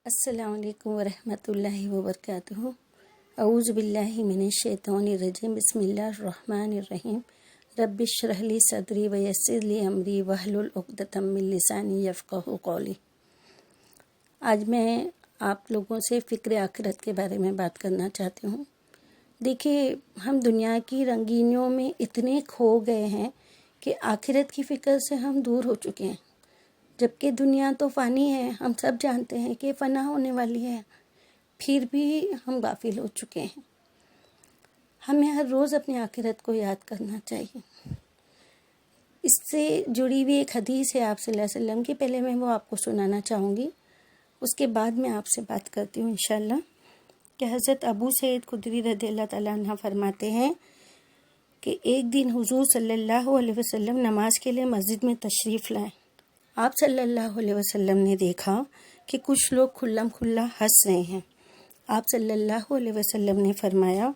السلام علیکم ورحمۃ اللہ وبرکاتہ۔ اعوذ باللہ من الشیطان الرجیم، بسم اللہ الرحمن الرحیم۔ رب اشرح لی صدری ویسر لی امری واحلل عقدۃ من لسانی یفقہوا قولی۔ آج میں آپ لوگوں سے فکر آخرت کے بارے میں بات کرنا چاہتی ہوں۔ دیکھیے، ہم دنیا کی رنگینیوں میں اتنے کھو گئے ہیں کہ آخرت کی فکر سے ہم دور ہو چکے ہیں، جبکہ دنیا تو فانی ہے، ہم سب جانتے ہیں کہ فنا ہونے والی ہے، پھر بھی ہم غافل ہو چکے ہیں۔ ہمیں ہر روز اپنی آخرت کو یاد کرنا چاہیے۔ اس سے جڑی ہوئی ایک حدیث ہے آپ صلی اللہ علیہ وسلم کی، پہلے میں وہ آپ کو سنانا چاہوں گی، اس کے بعد میں آپ سے بات کرتی ہوں انشاءاللہ۔ کہ حضرت ابو سعید خدری رضی اللہ تعالیٰ عنہ فرماتے ہیں کہ ایک دن حضور صلی اللہ علیہ وسلم نماز کے لیے مسجد میں تشریف لائے۔ آپ صلی اللہ علیہ وسلم نے دیکھا کہ کچھ لوگ کھلم کھلا ہنس رہے ہیں۔ آپ صلی اللہ علیہ وسلم نے فرمایا،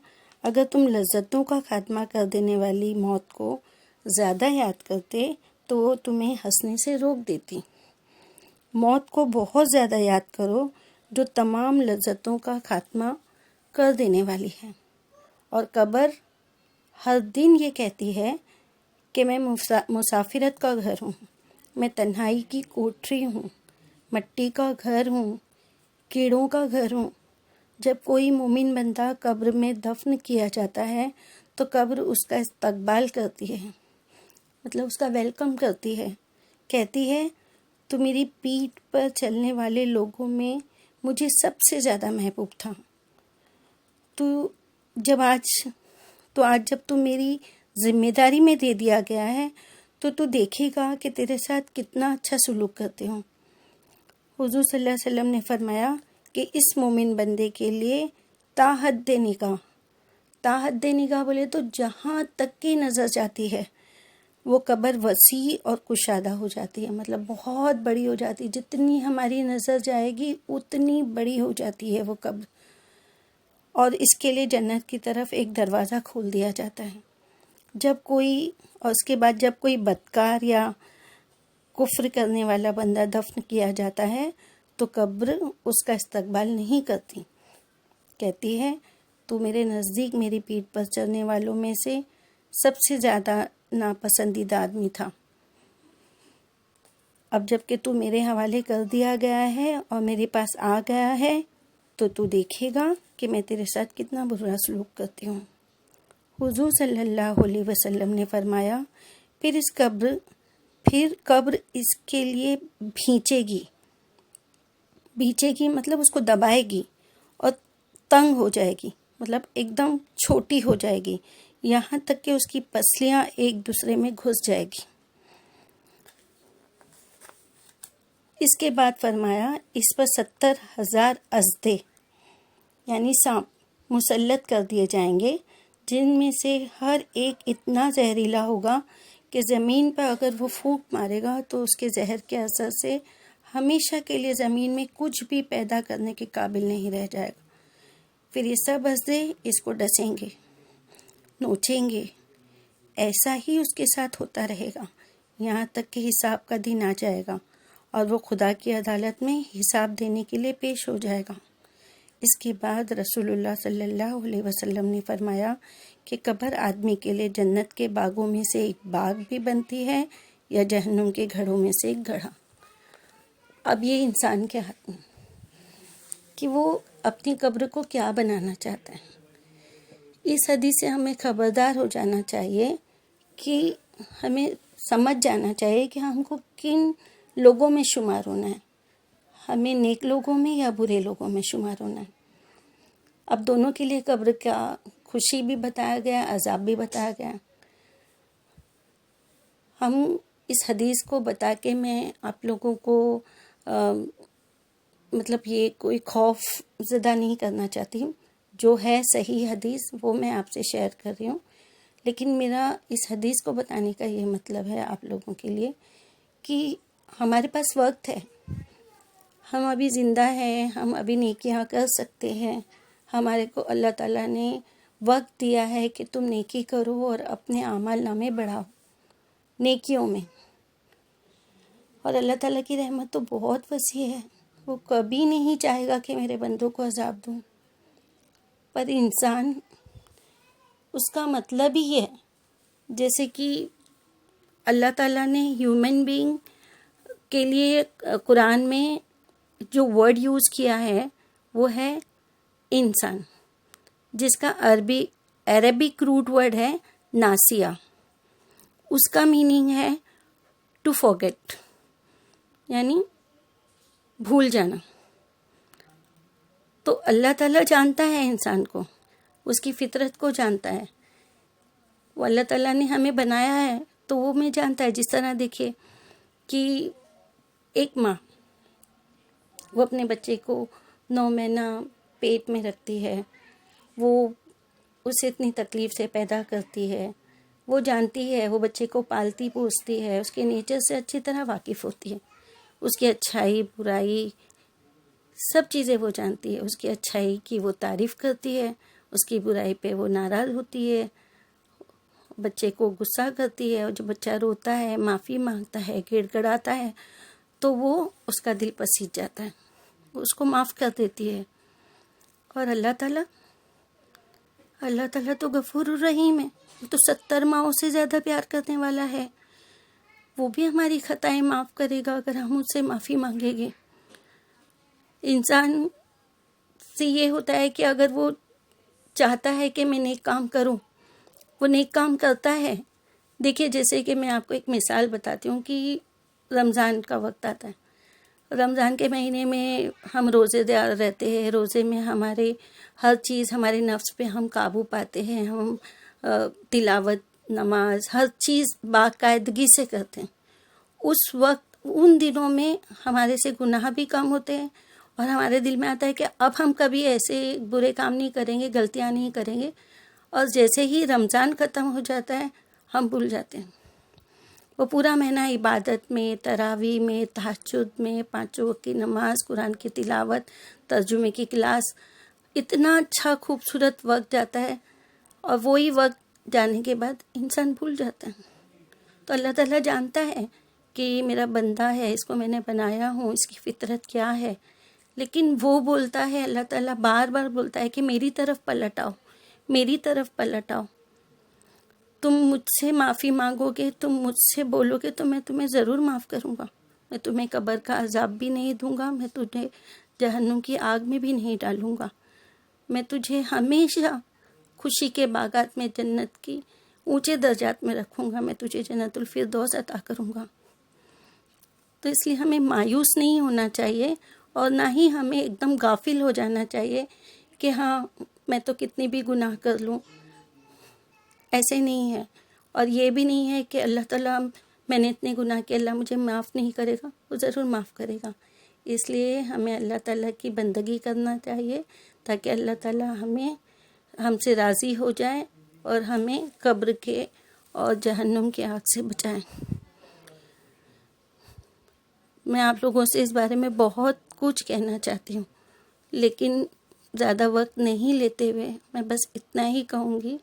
اگر تم لذتوں کا خاتمہ کر دینے والی موت کو زیادہ یاد کرتے تو وہ تمہیں ہنسنے سے روک دیتی۔ موت کو بہت زیادہ یاد کرو جو تمام لذتوں کا خاتمہ کر دینے والی ہے۔ اور قبر ہر دن یہ کہتی ہے کہ میں مسافرت کا گھر ہوں، میں تنہائی کی کوٹری ہوں، مٹی کا گھر ہوں، کیڑوں کا گھر ہوں۔ جب کوئی مومن بندہ قبر میں دفن کیا جاتا ہے تو قبر اس کا استقبال کرتی ہے، مطلب اس کا ویلکم کرتی ہے، کہتی ہے تو میری پیٹھ پر چلنے والے لوگوں میں مجھے سب سے زیادہ محبوب تھا، آج جب تو میری ذمہ داری میں دے دیا گیا ہے تو دیکھے گا کہ تیرے ساتھ کتنا اچھا سلوک کرتے ہوں۔ حضور صلی اللہ علیہ وسلم نے فرمایا کہ اس مومن بندے کے لیے تا حد نگاہ بولے تو جہاں تک کی نظر جاتی ہے وہ قبر وسیع اور کشادہ ہو جاتی ہے، مطلب بہت بڑی ہو جاتی ہے، جتنی ہماری نظر جائے گی اتنی بڑی ہو جاتی ہے وہ قبر، اور اس کے لیے جنت کی طرف ایک دروازہ کھول دیا جاتا ہے۔ اس کے بعد جب کوئی بدکار یا کفر کرنے والا بندہ دفن کیا جاتا ہے تو قبر اس کا استقبال نہیں کرتی، کہتی ہے تو میرے نزدیک میری پیٹھ پر چلنے والوں میں سے سب سے زیادہ ناپسندیدہ آدمی تھا، اب جب کہ تو میرے حوالے کر دیا گیا ہے اور میرے پاس آ گیا ہے تو دیکھے گا کہ میں تیرے ساتھ کتنا برا سلوک کرتی ہوں۔ حضور صلی اللہ علیہ وسلم نے فرمایا، پھر قبر اس کے لیے بھینچے گی مطلب اس کو دبائے گی اور تنگ ہو جائے گی، مطلب ایک دم چھوٹی ہو جائے گی، یہاں تک کہ اس کی پسلیاں ایک دوسرے میں گھس جائے گی۔ اس کے بعد فرمایا اس پر 70,000 اژدھے یعنی سانپ مسلط کر دیے جائیں گے، جن میں سے ہر ایک اتنا زہریلا ہوگا کہ زمین پر اگر وہ پھونک مارے گا تو اس کے زہر کے اثر سے ہمیشہ کے لیے زمین میں کچھ بھی پیدا کرنے کے قابل نہیں رہ جائے گا۔ پھر یہ سب اژدھے اس کو ڈسیں گے، نوچیں گے، ایسا ہی اس کے ساتھ ہوتا رہے گا یہاں تک کہ حساب کا دن آ جائے گا اور وہ خدا کی عدالت میں حساب دینے کے لیے پیش ہو جائے گا۔ اس کے بعد رسول اللہ صلی اللہ علیہ وسلم نے فرمایا کہ قبر آدمی کے لیے جنت کے باغوں میں سے ایک باغ بھی بنتی ہے یا جہنم کے گھڑوں میں سے ایک گڑھا۔ اب یہ انسان کے ہاتھ میں کہ وہ اپنی قبر کو کیا بنانا چاہتا ہے۔ اس حدیث سے ہمیں خبردار ہو جانا چاہیے کہ ہمیں سمجھ جانا چاہیے کہ ہم کو کن لوگوں میں شمار ہونا ہے، ہمیں نیک لوگوں میں یا برے لوگوں میں شمار ہونا ہے۔ اب دونوں کے لیے قبر کا خوشی بھی بتایا گیا، عذاب بھی بتایا گیا۔ ہم اس حدیث کو بتا کے میں آپ لوگوں کو مطلب یہ کوئی خوف زدہ نہیں کرنا چاہتی ہوں، جو ہے صحیح حدیث وہ میں آپ سے شیئر کر رہی ہوں، لیکن میرا اس حدیث کو بتانے کا یہ مطلب ہے آپ لوگوں کے لیے کہ ہمارے پاس وقت ہے، ہم ابھی زندہ ہیں، ہم ابھی نیکیاں کر سکتے ہیں، ہمارے کو اللہ تعالیٰ نے وقت دیا ہے کہ تم نیکی کرو اور اپنے اعمال نامے بڑھاؤ نیکیوں میں، اور اللہ تعالیٰ کی رحمت تو بہت وسیع ہے، وہ کبھی نہیں چاہے گا کہ میرے بندوں کو عذاب دوں، پر انسان اس کا مطلب ہی ہے، جیسے کہ اللہ تعالیٰ نے ہیومن بینگ کے لیے قرآن میں جو ورڈ یوز کیا ہے وہ ہے انسان، جس کا عربک روٹ ورڈ ہے ناسیہ. اس کا میننگ ہے ٹو فورگیٹ، یعنی بھول جانا. تو اللہ تعالیٰ جانتا ہے انسان کو، اس کی فطرت کو جانتا ہے. وہ اللہ تعالیٰ نے ہمیں بنایا ہے تو وہ میں جانتا ہے. جس طرح دیکھیے کہ ایک ماں وہ اپنے بچے کو 9 مہینہ پیٹ میں رکھتی ہے، وہ اسے اتنی تکلیف سے پیدا کرتی ہے، وہ جانتی ہے، وہ بچے کو پالتی پوستی ہے، اس کے نیچر سے اچھی طرح واقف ہوتی ہے، اس کی اچھائی برائی سب چیزیں وہ جانتی ہے. اس کی اچھائی کی وہ تعریف کرتی ہے، اس کی برائی پہ وہ ناراض ہوتی ہے، بچے کو غصہ کرتی ہے، اور جب بچہ روتا ہے، معافی مانگتا ہے، گڑ گڑاتا ہے تو وہ اس کا دل پسیج جاتا ہے، وہ اس کو معاف کر دیتی ہے. اور اللہ تعالیٰ تو غفور الرحیم ہے، وہ تو 70 ماؤں سے زیادہ پیار کرنے والا ہے. وہ بھی ہماری خطائیں معاف کرے گا اگر ہم اس سے معافی مانگیں گے. انسان سے یہ ہوتا ہے کہ اگر وہ چاہتا ہے کہ میں نیک کام کروں، وہ نیک کام کرتا ہے. دیکھیے جیسے کہ میں آپ کو ایک مثال بتاتی ہوں کہ رمضان کا وقت آتا ہے. رمضان کے مہینے میں ہم روزے دار رہتے ہیں. روزے میں ہمارے ہر چیز، ہمارے نفس پہ ہم قابو پاتے ہیں. ہم تلاوت، نماز، ہر چیز باقاعدگی سے کرتے ہیں. اس وقت ان دنوں میں ہمارے سے گناہ بھی کم ہوتے ہیں، اور ہمارے دل میں آتا ہے کہ اب ہم کبھی ایسے برے کام نہیں کریں گے، غلطیاں نہیں کریں گے. اور جیسے ہی رمضان ختم ہو جاتا ہے ہم بھول جاتے ہیں. وہ پورا مہینہ عبادت میں، تراویح میں، تہجد میں، 5 وقت کی نماز، قرآن کی تلاوت، ترجمے کی کلاس، اتنا اچھا خوبصورت وقت جاتا ہے، اور وہی وقت جانے کے بعد انسان بھول جاتا ہے. تو اللہ تعالیٰ جانتا ہے کہ میرا بندہ ہے، اس کو میں نے بنایا ہوں، اس کی فطرت کیا ہے. لیکن وہ بولتا ہے، اللہ تعالیٰ بار بار بولتا ہے کہ میری طرف پلٹ آؤ، میری طرف پلٹ آؤ. تم مجھ سے معافی مانگو گے، تم مجھ سے بولو گے تو میں تمہیں ضرور معاف کروں گا. میں تمہیں قبر کا عذاب بھی نہیں دوں گا، میں تجھے جہنم کی آگ میں بھی نہیں ڈالوں گا. میں تجھے ہمیشہ خوشی کے باغات میں، جنت کی اونچے درجات میں رکھوں گا. میں تجھے جنت الفردوس عطا کروں گا. تو اس لیے ہمیں مایوس نہیں ہونا چاہیے، اور نہ ہی ہمیں ایک دم غافل ہو جانا چاہیے کہ ہاں میں تو کتنی بھی گناہ کر لوں. ایسے نہیں ہے. اور یہ بھی نہیں ہے کہ اللہ تعالیٰ میں نے اتنے گناہ کیے، اللہ مجھے معاف نہیں کرے گا. وہ ضرور معاف کرے گا. اس لیے ہمیں اللہ تعالیٰ کی بندگی کرنا چاہیے تاکہ اللہ تعالیٰ ہم سے راضی ہو جائے اور ہمیں قبر کے اور جہنم کی آگ سے بچائیں. میں آپ لوگوں سے اس بارے میں بہت کچھ کہنا چاہتی ہوں، لیکن زیادہ وقت نہیں لیتے ہوئے میں بس اتنا ہی کہوں گی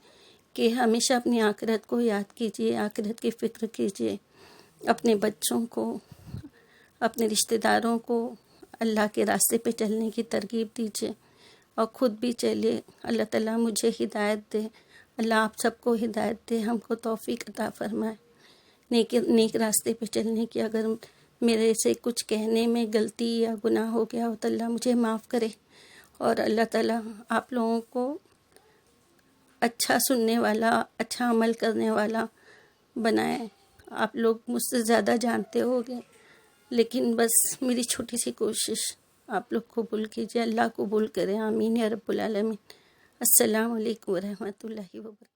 کہ ہمیشہ اپنی آخرت کو یاد کیجیے، آخرت کی فکر کیجیے. اپنے بچوں کو، اپنے رشتہ داروں کو اللہ کے راستے پہ چلنے کی ترغیب دیجیے، اور خود بھی چلیے. اللہ تعالیٰ مجھے ہدایت دے، اللہ آپ سب کو ہدایت دے، ہم کو توفیق عطا فرمائے نیک راستے پہ چلنے کی. اگر میرے سے کچھ کہنے میں غلطی یا گناہ ہو گیا ہو تو اللہ مجھے معاف کرے، اور اللہ تعالیٰ آپ لوگوں کو اچھا سننے والا، اچھا عمل کرنے والا بنائے. آپ لوگ مجھ سے زیادہ جانتے ہوگے، لیکن بس میری چھوٹی سی کوشش آپ لوگ قبول کیجیے. اللہ قبول کرے، آمین یا رب العالمین. السلام علیکم ورحمۃ اللہ وبرکاتہ.